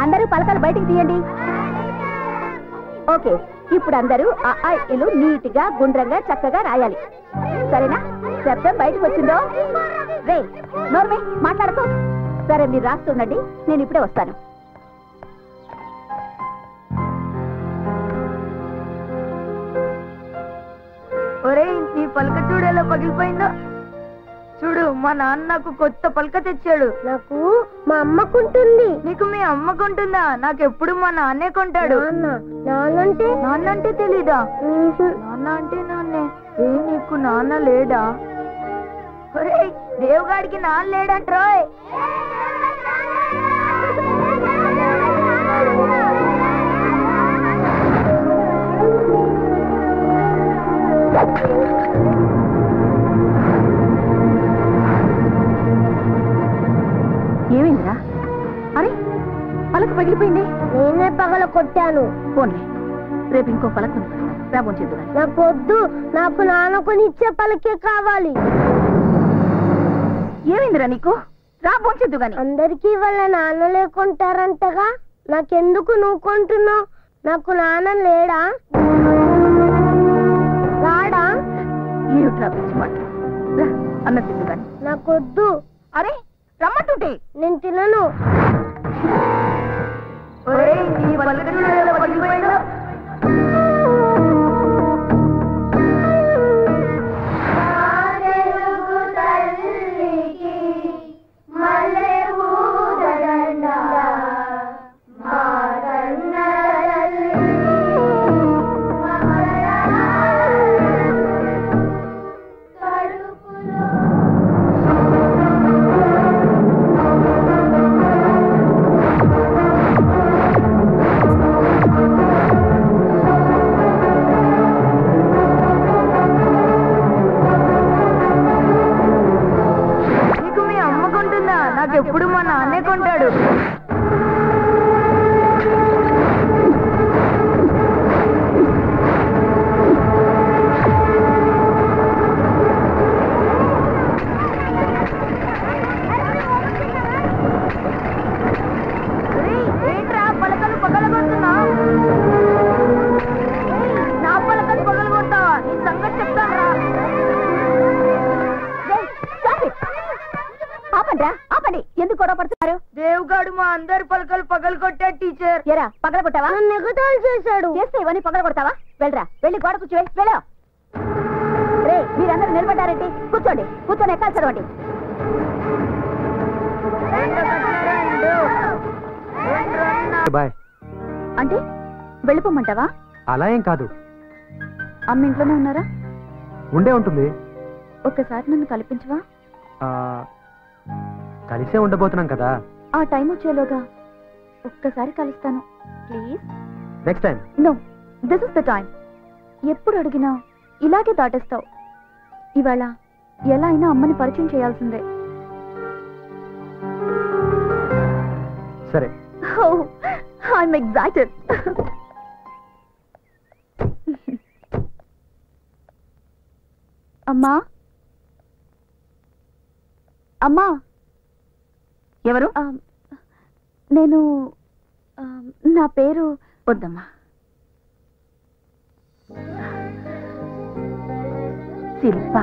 అందరూ పలకలు బయటికి తీయండి. ఓకే, ఇప్పుడు అందరూ ఆ ఇల్లు నీట్ గా గుండ్రంగా చక్కగా రాయాలి. సరేనా? శబ్దం బయటకు వచ్చిందో రే నోర్మే మాట్లాడుకో. సరే, మీరు రాస్తుండండి, నేను ఇప్పుడే వస్తాను. ఒరే, నీ పలక చూడు ఎలా పగిలిపోయిందో. చూడు, మా నాన్న నాకు కొత్త పలక తెచ్చాడు. నాకు మా అమ్మకుంటుంది. నీకు మీ అమ్మకుంటుందా? నాకెప్పుడు మా నాన్నే కొంటాడు. నాన్నంటే తెలీదా? నాన్న అంటే నాన్నే. ఏ నీకు నాన్న లేడా? ఒరే, దేవుగాడికి నాన్న లేడంట్రోయ్. ఏమైందిరా? అరే, పలక పగిలిపోయింది. నేనే పగల కొట్టాను. పోన్లే, రేపు ఇంకో పలక రాబోంచేద్దు. నాకు వద్దు, నాకు నాన్నకొని ఇచ్చే పలకే కావాలి. ఏమైందిరా నీకు? రాబోంచేద్దు గాని. అందరికీ వాళ్ళ నాన్న లేకుంటారంటగా, నాకెందుకు నువ్వు కొంటున్నావు? నాకు నాన్న లేడా? రాడా? ఏమిట్రా పిచ్చి మాట? అన్న తిందు గాని. నాకొద్దు. అరే, రమ్మంటుంటే నేను తినను. నాకెప్పుడు మా నాన్నే కొంటాడు. ఏంట్రా పలకలు పగలగొడుతున్నావు? నా పలకలు పగలగొడతావా? నీ సంగతి చెప్తాను రా. ఆపండి, ఎందుకు గొడవ పడుతున్నారు? దేవుగాడు మా అందరి పలకలు పగలు కొట్టాడు టీచర్. ఎరా, పగల కొట్టావా? నెగతాలు చేశాడు. చేస్తే ఇవన్నీ పగల కొడతావా? వెళ్ళరా, వెళ్ళి గోడ కూర్చో. వెళ్ళా రే, మీరందరూ నిలబడ్డారేంటి? కూర్చోండి, కూర్చొని ఎక్కాలి చదవండి. బాయ్. అంటే వెళ్ళిపోమంటావా? అలా ఏం కాదు. అమ్మ ఇంట్లోనే ఉన్నారా? ఉండే ఉంటుంది. ఒక్కసారి నన్ను కల్పించవా? కలిసే ఉండబోతున్నాం కదా. ఆ టైం వచ్చేలోగా ఒక్కసారి కలుస్తాను please. Next time. No, this is the time. ఎప్పుడు అడిగినా ఇలాగే దాటేస్తావు. ఇవాళ ఎలా అయినా అమ్మని పరిచయం చేయాల్సిందే. సరే. Oh, I'm excited. అమ్మా, అమ్మా. ఎవరు? నేను, నా పేరు వద్దమ్మా. శిల్ప.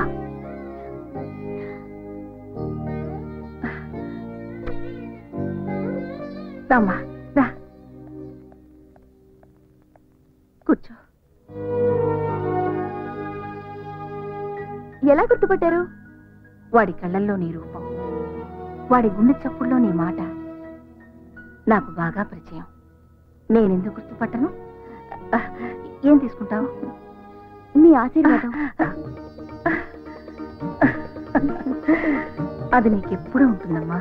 రమ్మా, రా కూర్చో. ఎలా గుర్తుపట్టారు? వాడి కళ్ళల్లో నీ రూపం, వాడి గుండె చప్పుల్లో నీ మాట నాకు బాగా పరిచయం. నేనెందుకు గుర్తుపట్టను? ఏం తీసుకుంటావు? మీ ఆశీర్వాదం. అది నీకెప్పుడూ ఉంటుందమ్మా.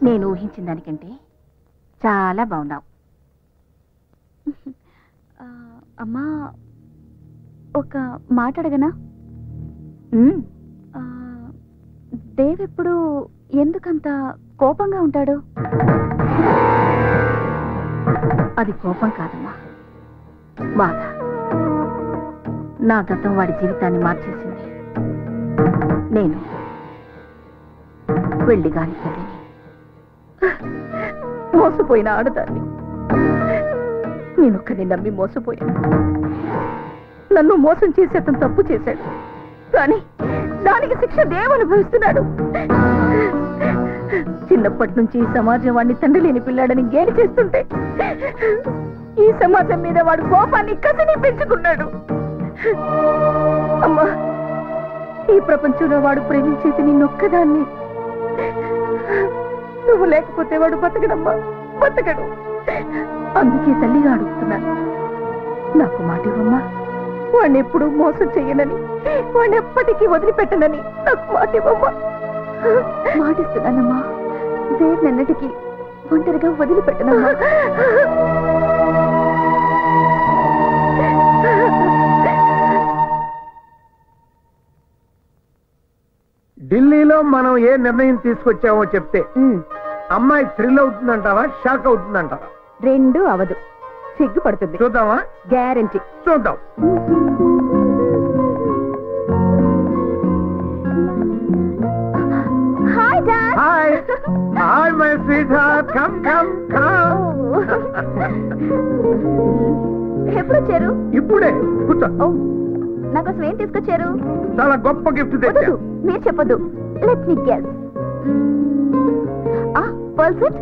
నేను ఊహించిన దానికంటే చాలా బాగున్నావు. అమ్మా, ఒక మాట అడగనా? దేవ్ ఎప్పుడు ఎందుకంత కోపంగా ఉంటాడు? అది కోపం కాదమ్మా, బాధ. నా గతం వాడి జీవితాన్ని మార్చేసింది. నేను వెళ్ళి గాని తల్లిని. మోసపోయిన ఆడదాన్ని. నేనొక్కడిని నమ్మి మోసపోయాను. నన్ను మోసం చేసి అతను తప్పు చేశాడు. కానీ దానికి శిక్ష దేవుడు అనుభవిస్తున్నాడు. చిన్నప్పటి నుంచి ఈ సమాజం వాడిని తండ్రి లేని పిల్లాడని గేలి చేస్తుంటే ఈ సమాజం మీద వాడు కోపాన్ని కసిని పెంచుకున్నాడు. అమ్మా, ఈ ప్రపంచంలో వాడు ప్రేమించేది నిన్నొక్కదాన్ని. నువ్వు లేకపోతే వాడు బతకడమ్మా, బతకడు. అందుకే తల్లిగా అడుగుతున్నాను, నాకు మాట ఇవ్వమ్మా. వాడిని ఎప్పుడూ మోసం చెయ్యనని, వాడిని ఎప్పటికీ వదిలిపెట్టనని నాకు మాట ఇవ్వమ్మా. మాటిస్తున్నానమ్మా, దేవునన్నిటికీ ఒంటరిగా వదిలిపెట్టనమ్మా. ఢిల్లీలో మనం ఏ నిర్ణయం తీసుకొచ్చామో చెప్తే అమ్మాయి థ్రిల్ అవుతుందంటావా, షాక్ అవుతుందంటావా? రెండు అవదు, సిగ్గుపడుతుంది. చూద్దామా? గ్యారంటీ. చూద్దాం. Hi dad. Hi hi my sweet heart, come come come. ఎప్పుడు వచ్చారు? ఇప్పుడే కూర్చో. నాకోసం ఏం తీసుకొచ్చారు? చాలా గొప్ప గిఫ్ట్ తెచ్చా. మీరు చెప్పొద్దు. Let me guess. Pearl set,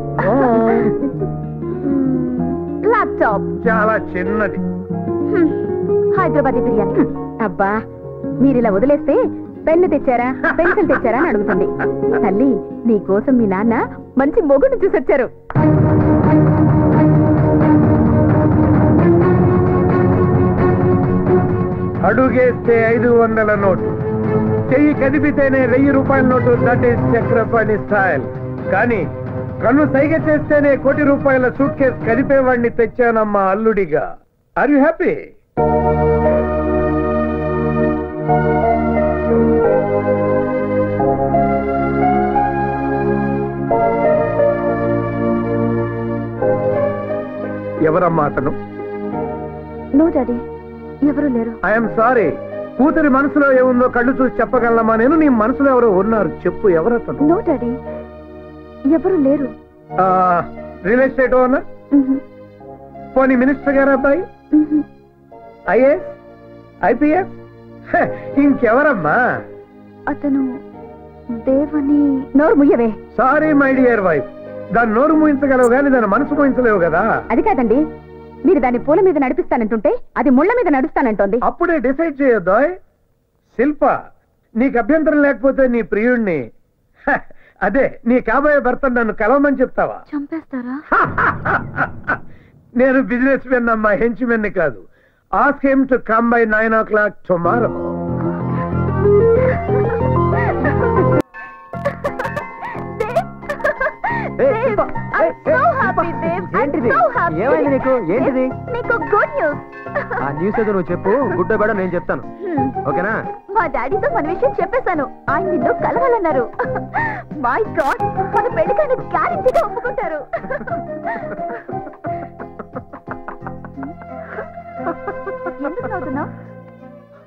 laptop. చాలా చిన్నది. హైదరాబాదీ బిర్యానీ. అబ్బా, మీరు ఇలా వదిలేస్తే పెన్ను తెచ్చారా, పెన్సిల్ తెచ్చారా అని అడుగుతుంది. తల్లి, నీ కోసం మీ నాన్న మంచి మొగుడు చూసొచ్చారు. అడుగేస్తే 500 నోటు, చెయ్యి కదిపితేనే 1000 రూపాయల note. That is Chakrapani style. కానీ కన్ను సైగ చేస్తేనే 1 కోటి రూపాయల సూట్ కేసు కదిపేవాడిని తెచ్చానమ్మా అల్లుడిగా. Are you happy? ఎవరమ్మా అతను? నో డాడీ, ఎవరు లేరు. I'm sorry. కూతురి మనసులో ఏముందో కళ్ళు చూసి చెప్పగలమా నేను? నీ మనసులో ఎవరో ఉన్నారు, చెప్పు. ఎవరతను? నో డాడీ, ఎవరు లేరు. Real estate owner? పోనీ మినిస్టర్ గారు అబ్బాయి? IAS, IPS? ఇంకెవరమ్మా? అతను దేవని. నోరు ముయ్యవే. సారీ మై డియర్ వైఫ్, దాన్ని నోరు మూయించగలవు కానీ దాని మనసు మూయించలేవు కదా. అది కాదండి, మీరు దాన్ని పూల మీద నడిపిస్తానంటుంటే అది ముళ్ళ మీద నడుస్తానంటోంది. అప్పుడే డిసైడ్ చేయొద్దా? శిల్ప, నీకు అభ్యంతరం లేకపోతే నీ ప్రియుణ్ణి, అదే నీ కాబోయే భర్త నన్ను కలవమని చెప్తావా? చంపేస్తారా? నేను బిజినెస్ మెన్ అమ్మా, హెంచ్ మెన్ కాదు. Ask him to come by 9 o'clock tomorrow. ఏమైంది నీకు? ఏంటిది? నీకు గుడ్ న్యూస్. ఆ న్యూస్ ఏదో నువ్వు చెప్పు, గుడ్ బేడ నేను చెప్తాను. ఓకేనా? మా డాడీతో మన విషయం చెప్పేశాను. ఆయన నిన్ను కలవాలన్నారు. మై గాడ్, మన పెళ్లికైనా గ్యారెంటీగా ఒప్పుకుంటారు. ఎందుకు నవ్వుతున్నావు?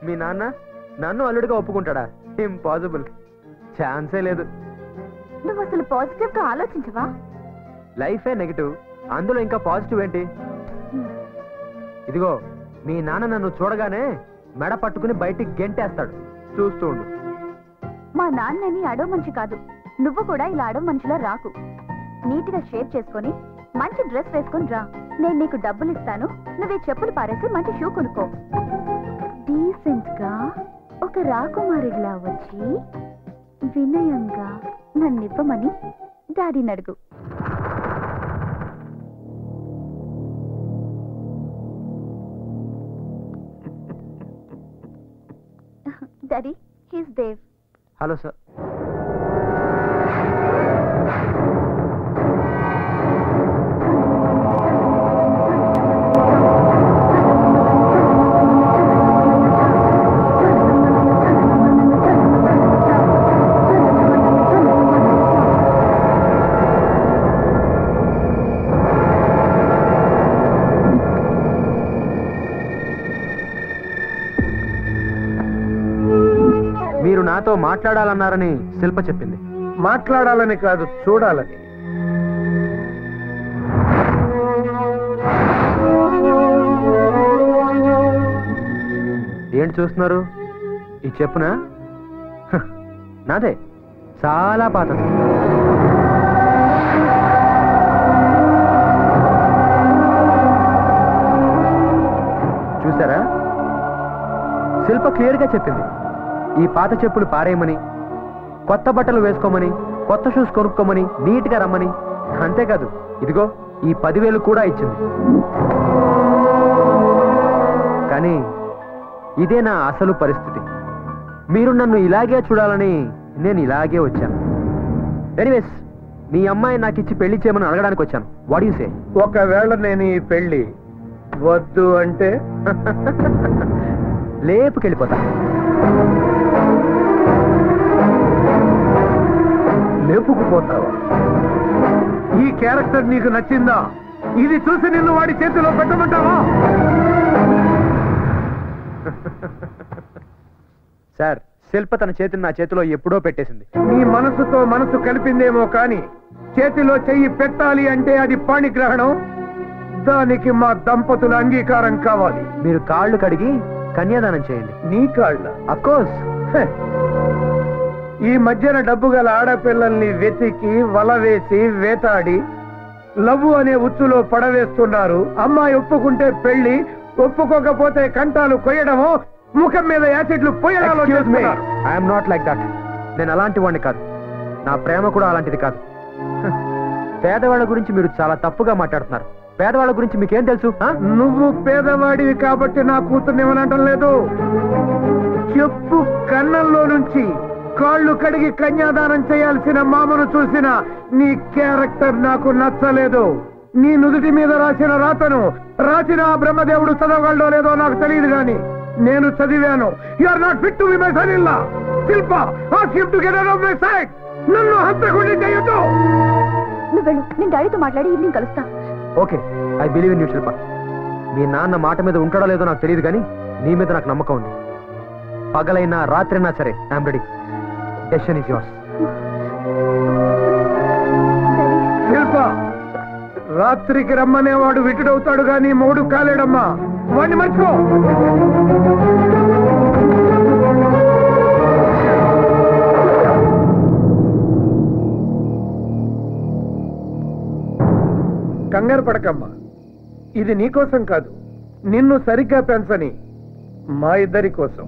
మీ నాన్న నన్ను అల్లుడిగా ఒప్పుకుంటాడా? ఇంపాసిబుల్, ఛాన్సే లేదు. నువ్వు అసలు పాజిటివ్ గా ఆలోచించవా? లైఫే నెగిటివ్, అందులో ఇంకా పాజిటివ్ ఏంటి? ఇదిగో, మీ నాన్న నన్ను చూడగానే మెడ పట్టుకుని బయటికి గెంటేస్తాడు, చూస్తూ ఉండు. మా నాన్నని అడవ మనిషి కాదు, నువ్వు కూడా ఇలా అడవ మనిషిలా రాకు. నీట్ గా షేప్ చేసుకొని మంచి డ్రెస్ వేసుకొని రా. నేను నీకు డబ్బులు ఇస్తాను, నువ్వే చెప్పులు పారేసి మంచి షూ కొనుక్కో. డీసెంట్ గా ఒక రాకుమారిలా వచ్చి వినయంగా నన్నివ్వమని డాడీని అడుగు. Daddy, he's Dev. Hello sir. మీరు నాతో మాట్లాడాలన్నారని శిల్ప చెప్పింది. మాట్లాడాలని కాదు, చూడాలని. ఏంటి చూస్తున్నారు? ఈ చెప్పునా? నాదే, చాలా పాతది. చూసారా, శిల్ప క్లియర్గా చెప్పింది. ఈ పాత చెప్పులు పారేయమని, కొత్త బట్టలు వేసుకోమని, కొత్త షూస్ కొనుక్కోమని, నీట్గా రమ్మని. అంతేకాదు, ఇదిగో ఈ 10,000 కూడా ఇచ్చింది. కానీ ఇదే నా అసలు పరిస్థితి. మీరు నన్ను ఇలాగే చూడాలని నేను ఇలాగే వచ్చాను. ఎనీవేస్, మీ అమ్మాయి నాకు ఇచ్చి పెళ్లి చేయమని అడగడానికి వచ్చాను. What you say? ఒకవేళ నేను ఈ పెళ్లి వద్దు అంటే లేపుకెళ్ళిపోతా. లేపుకుపోతావా? ఈ క్యారెక్టర్ నీకు నచ్చిందా? ఇది చూసి నిన్ను వాడి చేతిలో పెట్టమంటావా? సార్, శిల్ప తన చేతిని నా చేతిలో ఎప్పుడో పెట్టేసింది. నీ మనసుతో మనసు కలిపిందేమో కాని చేతిలో చెయ్యి పెట్టాలి అంటే అది పాణిగ్రహణం. దానికి మా దంపతుల అంగీకారం కావాలి. మీరు కాళ్ళు కడిగి కన్యాదానం చేయండి. నీ కాళ్ళ? అఫ్కోర్స్. ఈ మధ్యన డబ్బు గల ఆడపిల్లల్ని వెతికి వల వేసి వేటాడి లవ్వు అనే ఉచ్చులో పడవేస్తున్నారు. అమ్మాయి ఒప్పుకుంటే పెళ్లి, ఒప్పుకోకపోతే కంటాలు కొయ్యడమో, ముఖం మీద యాసిడ్లు పోయడాలో చేస్తున్నారు. I'm not like that. నేను అలాంటి వాడిని కాదు. నా ప్రేమ కూడా అలాంటిది కాదు. పేదవాళ్ళ గురించి మీరు చాలా తప్పుగా మాట్లాడుతున్నారు. పేదవాళ్ళ గురించి మీకేం తెలుసు? నువ్వు పేదవాడివి కాబట్టి నా కూతుర్ని ఏమనటం లేదు. చెప్పు కన్నంలో నుంచి కాళ్ళు కడిగి కన్యాదానం చేయాల్సిన మామను చూసిన నీ క్యారెక్టర్ నాకు నచ్చలేదు. నీ నుదుటి మీద రాసిన రాతను రాసిన ఆ బ్రహ్మదేవుడు చదవగలడో లేదో నాకు తెలియదు గాని నేను చదివాను. You are not fit to be my son in law. Shilpa, ask him to get out of my sight. నన్ను హంతకుడిని చేయొద్దు. నువ్వు వెళ్ళు, నేను డాడీతో మాట్లాడి ఈవినింగ్ కలుస్తా. Okay, I believe in you Shilpa. మీ నాన్న మాట మీద ఉంటాడో లేదో నాకు తెలియదు కానీ నీ మీద నాకు నమ్మకం ఉంది. పగలైనా రాత్రైనా సరే I'm ready. Decision is yours. Shilpa, రాత్రికి రమ్మనేవాడు విటుడవుతాడు గాని మూడు కాలేడమ్మా. వాడిని మర్చిపో. కంగారు పడకమ్మా. ఇది నీకోసం కాదు, నిన్ను సరిగ్గా పెంచని మా ఇద్దరి కోసం.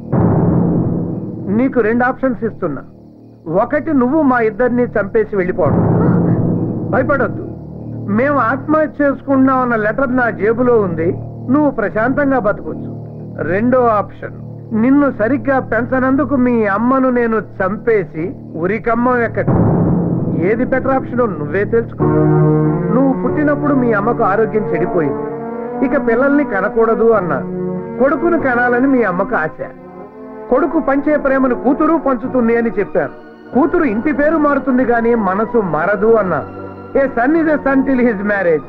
నీకు 2 ఆప్షన్స్ ఇస్తున్నా. ఒకటి, నువ్వు మా ఇద్దరిని చంపేసి వెళ్ళిపోవడం. భయపడొద్దు, మేము ఆత్మహత్య చేసుకుంటున్నాం అన్న లెటర్ నా జేబులో ఉంది. నువ్వు ప్రశాంతంగా బతకొచ్చు. రెండో ఆప్షన్, నిన్ను సరిగ్గా పెంచనందుకు మీ అమ్మను నేను చంపేసి ఉరికమ్మ ఎక్కడి. ఏది బెటర్ ఆప్షనో నువ్వే తెలుసుకో. నువ్వు పుట్టినప్పుడు మీ అమ్మకు ఆరోగ్యం చెడిపోయింది. ఇక పిల్లల్ని కనకూడదు అన్నారు. కొడుకును కనాలని మీ అమ్మకు ఆశ. కొడుకు పంచే ప్రేమను కూతురు పంచుతుంది అని చెప్పారు. కూతురు ఇంటి పేరు మారుతుంది గాని మనసు మారదు అన్నారు. A son is a son till his marriage,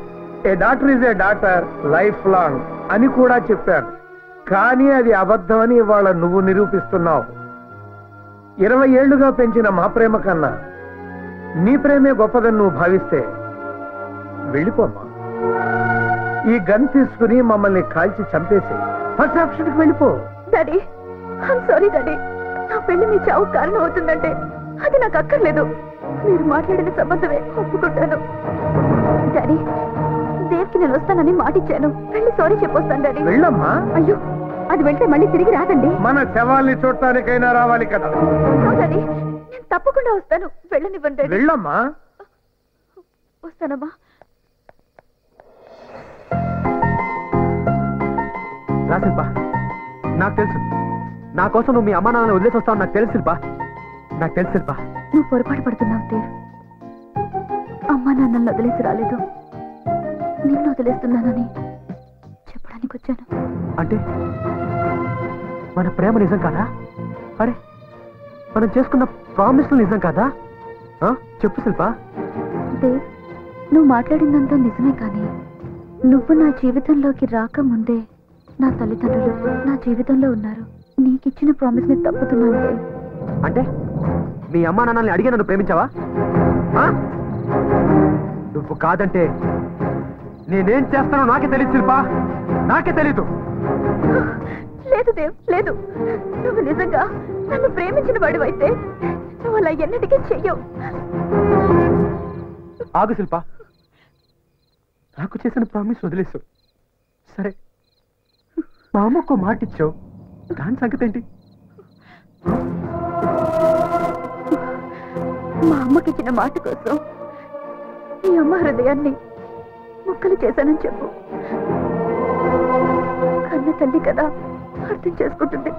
a daughter is a daughter life long అని కూడా చెప్పారు. కానీ అది అబద్ధమని ఇవాళ నువ్వు నిరూపిస్తున్నావు. 20 ఏళ్లుగా పెంచిన మా ప్రేమ కన్నా నీ ప్రేమే గొప్పదని నువ్వు భావిస్తే వెళ్ళిపోమ్మా. ఈ గన్ తీసుకుని మమ్మల్ని కాల్చి చంపేసి ఫస్ట్ ఆప్షన్కి వెళ్ళిపో. Daddy, I'm sorry daddy. నా పెళ్లి మీ చావు కారణం అవుతుందంటే అది నాకు అక్కర్లేదు. మీరు మాట్లాడిన సంబంధమే ఒప్పుకుంటాను. డాడీ, దేవ్కి నేను వస్తానని మాటిచ్చాను. వెళ్ళి సారీ చెప్పొస్తాను డాడీ. వెళ్ళమ్మా. అయ్యో, అది వెళ్తే మళ్ళీ తిరిగి రాదండి. మన శవాల్ని చూడటానికైనా రావాలి కదా. డాడీ, నేను తప్పకుండా వస్తాను. వెళ్ళనివ్వండి డాడీ. వెళ్ళమ్మా. వస్తానమ్మా. రా శిల్ప, నాకు తెలుసు నా కోసం నువ్వు మీ అమ్మా నాన్నని వదిలేసి వస్తావు. నాకు తెలుసు శిల్ప, నాకు తెలుసు శిల్ప. నువ్వు పొరపాటు పడుతున్నావు దేవ్. అమ్మా నాన్నల్ని వదిలేసి రాలేదు, నిన్ను వదిలేస్తున్నానని చెప్పడానికి వచ్చాను. అంటే మన ప్రేమ నిజం కాదా? అరే, మనం చేసుకున్న ప్రామిస్లు నిజం కాదా? చెప్పు శిల్ప. దేవ్, నువ్వు మాట్లాడిందంతా నిజమే, కానీ నువ్వు నా జీవితంలోకి రాకముందే నా తల్లిదండ్రులు నా జీవితంలో ఉన్నారు. నీకిచ్చిన ప్రామిస్ ని తప్పుతున్నాను దేవ్. అంటే మీ అమ్మా నాన్నల్ని అడిగి నన్ను ప్రేమించావా? నువ్వు కాదంటే నేనేం చేస్తానో నాకే తెలియదు శిల్ప, నాకే తెలీదు. లేదు దేవ్, లేదు. నువ్వు నిజంగా నన్ను ప్రేమించిన వాడివైతే నువ్వు అలా ఎన్నటికీ చెయ్యవు. ఆగు శిల్ప, నాకు చేసిన ప్రామిస్ వదిలేసావు. సరే, మా అమ్మకు మాట ఇచ్చావు, దాని సంగతి ఏంటి? మా అమ్మకిచ్చిన మాట కోసం నీ అమ్మ హృదయాన్ని ముక్కలు చేశానని చెప్పు. కన్న తల్లి కదా, అర్థం చేసుకుంటుంది.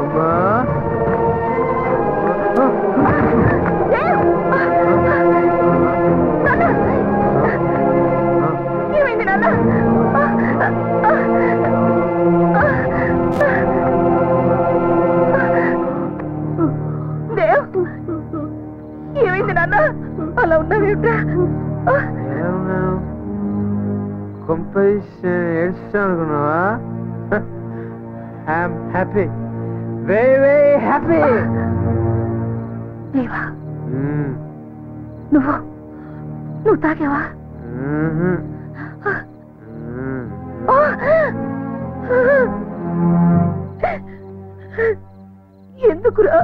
అమ్మా, ఏమైంది నాన్న? దేవ్, ఏమైంది నాన్న? అలా ఉన్నావేమిట్రా? అనుకున్నావా? I'm happy, very very happy. దేవా, నువ్వు తాగావా? ఎందుకురా?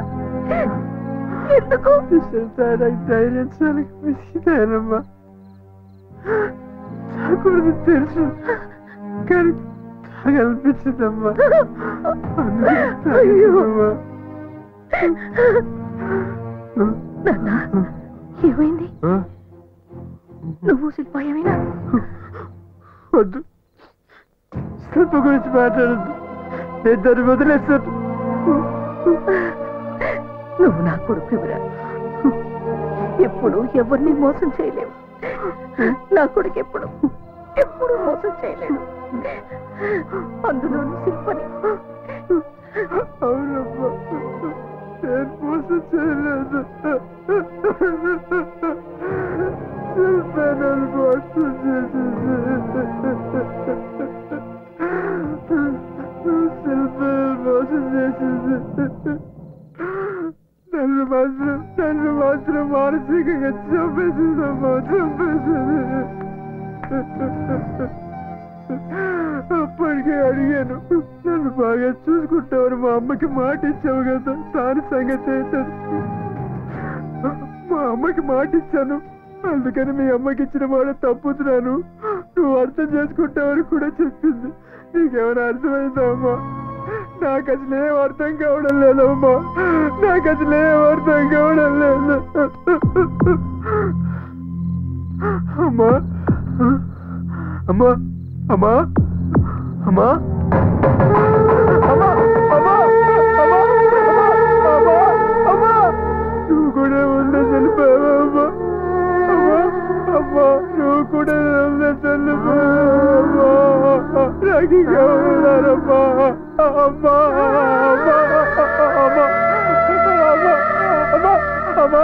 ఎందుకు? ధైర్యం చాలా మిస్కిదానమ్మా. తాకూడదు తెలుసు, కానీ తాగనిపించిందమ్మా. ఏమైంది? నువ్వు శిల్ప ఏమైనా? వద్దు, శిల్ప గురించి మాట్లాడద్దు, నేను దాన్ని వదిలేస్తాను. నువ్వు నా కొడుకురా, ఎప్పుడు ఎవరిని మోసం చేయలేవు. నా కొడుకు ఎప్పుడు మోసం చేయలేడు, అందులోనూ శిల్పని. అవునమ్మా, నేను మోసం చేయలేదు. శిల్ప నన్ను మోసం చేసింది. శిల్ప మోసం చేసింది. నన్ను మాత్రం మానసికంగా చంపేసిందమ్మా, చంపేసింది. అప్పటికే అడిగాను, నన్ను బాగా చూసుకుంటావని మా అమ్మకి మాట ఇచ్చావు కదా, దాని సంగతి ఏంటది? మా అమ్మకి మాట ఇచ్చాను, అందుకని మీ అమ్మకి ఇచ్చిన మాట తప్పుతున్నాను, నువ్వు అర్థం చేసుకుంటావని కూడా చెప్పింది. నీకేమైనా అర్థమైందా అమ్మా? నాకు అసలు ఏం అర్థం కావడం లేదమ్మా, నాకు అసలు ఏం అర్థం కావడం లేదు. అమ్మా, అమ్మా, అమ్మా, అమ్మా, అమ్మా, అమ్మా, అమ్మా, అమ్మా, నువ్వు కూడా ఉండే చనిపోయావా అమ్మా? అమ్మా, అమ్మా, నువ్వు కూడా ఉండే చనిపోయావా? నాకు ఇంకా ఉన్నారమ్మా. అమ్మా, అమ్మా, అమ్మా, అమ్మా, అమ్మా, అమ్మా,